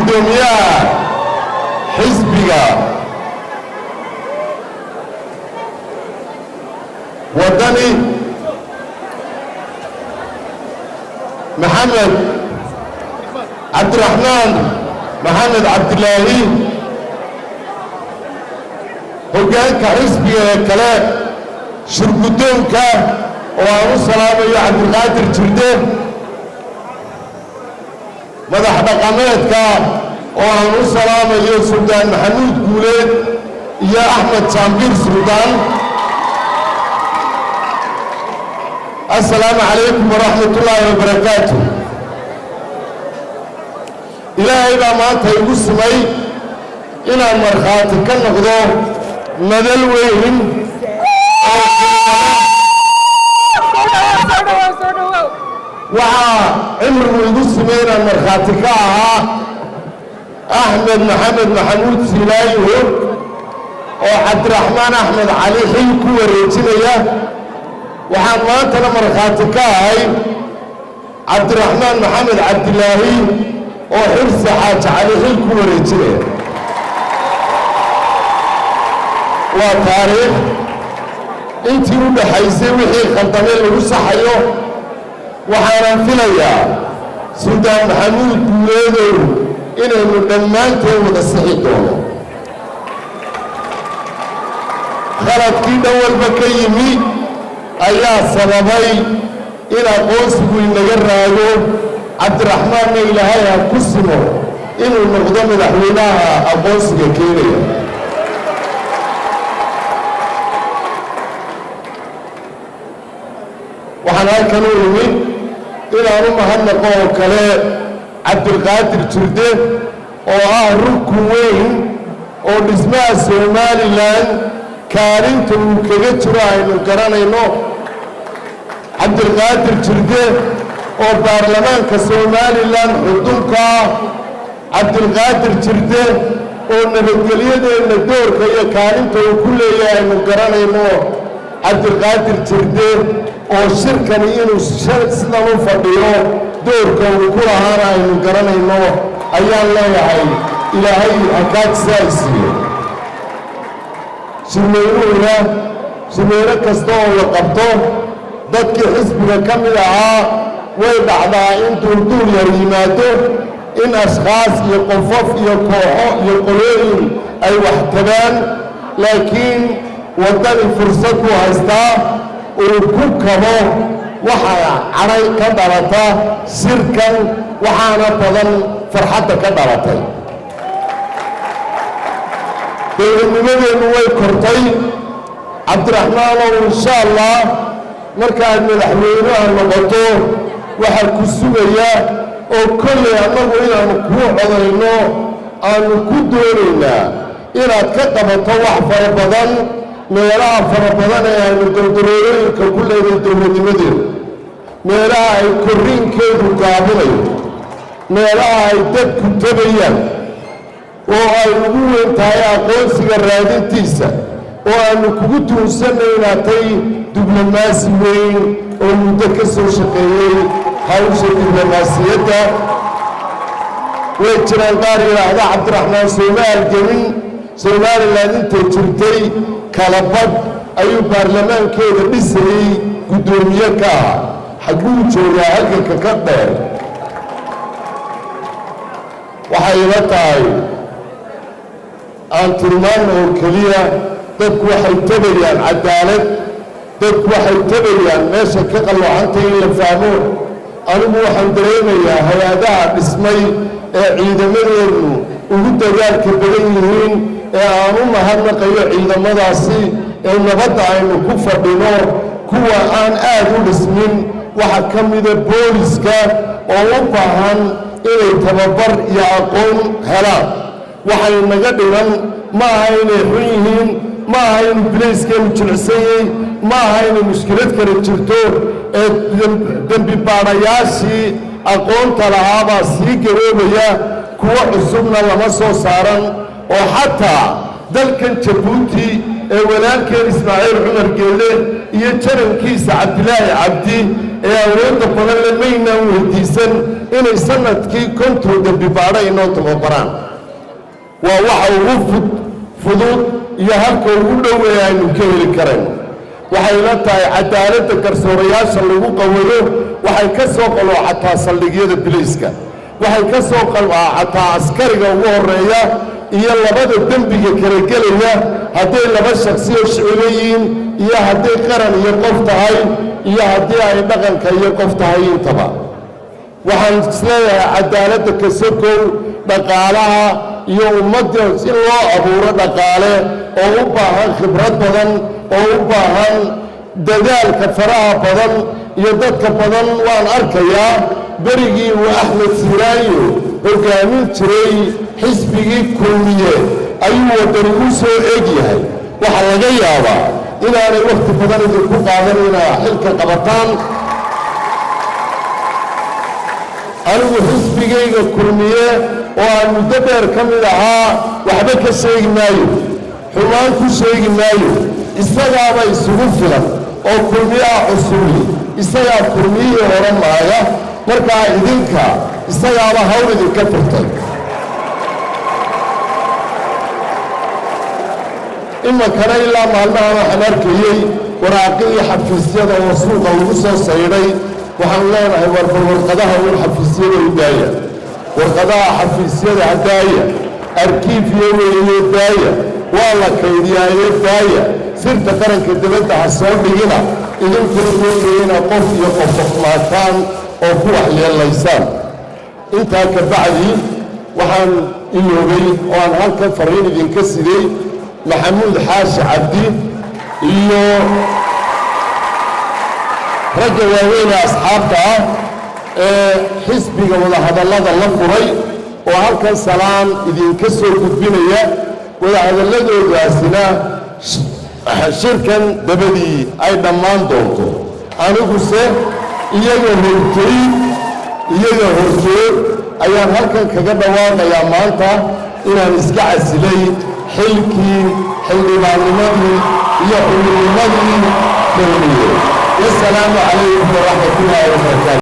قدوميها حزبك وطني محمد عبد الرحمن محمد عبد الله هجانك حزبك كلام شرقدونك وأنا السلام يا عبد القادر جردة مدح بقامتك وأنا السلام يا سلطان محمود قوليد يا أحمد شامبير سلطان السلام عليكم ورحمة الله وبركاته إلهي ما أنت يقول سمي إلى مرخاتي كالنقضو مدل ويهم وعا عمر ويقول سمينا مرخاتي كاها أحمد محمد محمود سلايه وعبد الرحمن أحمد علي حيكو وريتنيا وحان مانتنا مرخاتي كاهي عبد الرحمن محمد عبد الله وحرص حاج علي حيكو وريتنيا وتاريخ انتي ودحايسي وحي خلطمين لغو صحيو وحانا فيليا سلطان محمود قوليدو إنه دمانتي ودصحي دونه خلط كي دول بكيمي أيها سببي إلى قوسكو إنه رايو عبد الرحمن إلهي كسمو إنه المقدم الأحويناها أقوسك كيريا وحنا كانوا يمين إلى أمة هالنقوة كلا عبد القادر جردة ركن وين ونسمع سومالي لان كارنتم كجترا إنه كرنا إنه عبد القادر جردة وبرلمان كسومالي لان حدودك عبد القادر جردة ونبتليه إن الدور كي كارنتم كل إنه كرنا إنه عبد القادر جردة وشركة إنه سنة فضيو دورك وكل هذا إنه قرنا إنه أيام الله يعي إلى هاي أكاد سايسية سميرة كستوه وقبطوه ضدك حزبك كاملها ويبعدها إنتو دول يريماتو إن أشخاص يقفف يقولون أي واحتبان لكن وداني فرصته هايستا وكوكبو وحا عراي كدرتا سيركا وحانا بضل فرحة كدرتا بإنه نوي كرتي عبد الرحمن وإن شاء الله مركز من الحمينة النقطة وحا كسوية وكل أنه إلى مكوح وضعينه أن كدورينا إلى كدبتا وحفر بضل meelaha fara badan ee aynu dowladooyinka ku leedahay dowladnimadeeda meelaha ay korriinkeedu gaabinayo meelaha ay dadku tabayaan oo ay ugu weyn tahay aqoonsiga raadintiisa oo aanu kugu tuunsannay inaatay diblomaasi weyn oo muddo ka soo shaqeeyey hawsha diblomaasiyadda way jiraan qaar yidhaahda cabdiraxmaan soomaal gemin somaliland intay jirtay kalabad ayuu baarlamaankeeda dhisayey guddoomiye ka ah xaguu joogaa halganka ka dheer waxay ila tahay aan tilmaanno oo keliya dadku waxay tabayaan cadaalad dadku waxay tabayaan meesha ka qalloocantay in la fahmo anigu waxaan dareemayaa hay-adaha dhismay ee ciidamadeenu ugu dagaalka badan yihiin ee aan u mahadnaqayo ciidamadaasi ee nabadda aynu ku fadhino kuwa aan aad u dhismin waxa ka mida booliska oo u baahan inay tababar iyo aqoon helaan waxay naga dhigan ma aha inay xun yihiin ma aha inuu bilayskeenu jilicsanyey ma aha inay mushkilad kala jirto ee dembi baadhayaashii aqoonta lahaabaa sii garoobaya kuwa cusubna lama soo saaran oo xataa dalkan jabuuti walaalkeen Ismaaciil Cumar Geelle iyo jarankiisa Cabdilaahi Cabdi awoodda badan lamayna weydiisan inay sanadkii konton dambi baadha inoo tababaraan waa waxa ugu fudud iyo halka ugu dhoweey aynu ka heli karayno waxay la tahay cadaaladda garsoorayaasha lagu qawado waxay ka soo qaloocataa saldhigyada biliiska waxay ka soo qaloocataa askariga ugu horeeya iyo labada dembiga kala gelaya hadday laba shakhsi oo shicilo yihiin iyo hadday qaran iyo qof tahay iyo haddii ay dhaqanka iyo qof tahay intaba waxaan isleeyahay cadaaladda ka sokow dhaqaalaha iyo ummadda in loo abuuro dhaqaale oo u baahan khibrad badan oo u baahan dadaalka faraha badan iyo dadka badan waan arkayaa berigii uu Axmed Siraayo hogaamin jiray xisbigii kulmiye ayuu wadani u soo egyahay waxa laga yaabaa inaanay waqti badan idinku qaadan inaa xilka qabataan anigu xisbigayga kulmiye oo aan muddo dheer ka mid ahaa waxba ka sheegi maayo xumaan ku sheegi maayo isagaaba isugu filan oo kulmiyaha cusubi isagaa kulmiyihii hore maaya markaa idinka isagaaba hawl idinka furtay imakana ilaa maalmahan waxaan arkayey waraaqii xafiisyada oo suuqa lagu soo saydhay waxaan leenahay warqadaha uu xafiisyada u daaya warqadaha xafiisyada daaya arkiifyo weeye daaya waa la kaydiyaaye daaya sirta qaranka dibadda ha soo dhigina idinkuna mooyeyna qof iyo qofqoflaataan oo ku waxyeelaysaan intaa ka bacdi waxaan iloobay oo aan halkan fariin idinka siday maxamuud xaashi cabdi iyo ragga waaweyn asxaabta ah ee xisbiga wadahadallada la furay oo halkan salaan idinka soo gudbinaya wadahadalladoodaasina shirkan dabadii ay dhammaan doonto aniguse iyaga hortood ayaan halkan kaga dhawaaqayaa maanta inaan iska casilay xilkii xildhibaannimadii iyo xubinnimadii kulmiye wasalaamu calaykum waraxmatullaahi wabarakaatu